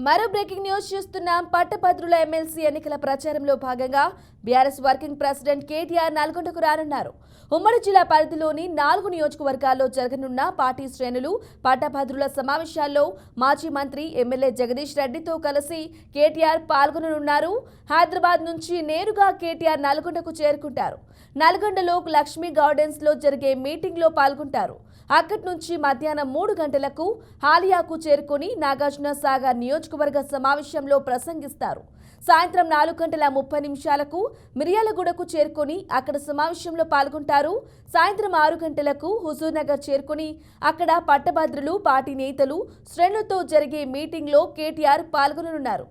మరో breaking news చూస్తున్నాం. పట్టభద్రుల ఎమ్మెల్సీ ఎన్నికల ప్రచారంలో భాగంగా బీఆర్ఎస్ వర్కింగ్ ప్రెసిడెంట్ కేటీఆర్ నల్గొండకు రానున్నారు. ఉమ్మడి జిల్లా పరిధిలోని 4 నియోజకవర్గాల్లో జరగనున్న పార్టీ శ్రేణులు పట్టభద్రుల సమావేశాల్లో మాజీ మంత్రి ఎమ్మెల్యే జగదీష్ రెడ్డితో కలిసి కేటీఆర్ పాల్గొననున్నారు. హైదరాబాద్ నుంచి నేరుగా కేటీఆర్ నల్గొండకు చేరుకుంటారు. నల్గొండలో లక్ష్మీ గార్డెన్స్ లో జరిగే మీటింగ్ లో పాల్గొంటారు. అక్కడి నుంచి మధ్యాహ్నం 3 గంటలకు హాలియాకు చేరుకుని నాగార్జున సాగర్ నియోజకవర్గ సమావేశంలో ప్రసంగిస్తారు. సాయంత్రం 4:30 మిర్యాలగూడకు చేరుకుని అక్కడ సమావేశంలో పాల్గొంటారు. సాయంత్రం 6 గంటలకు హుజూర్ నగర్ చేరుకుని అక్కడ పట్టభద్రులు, పార్టీ నేతలు, శ్రేణులతో జరిగే మీటింగ్లో కేటీఆర్ పాల్గొననున్నారు.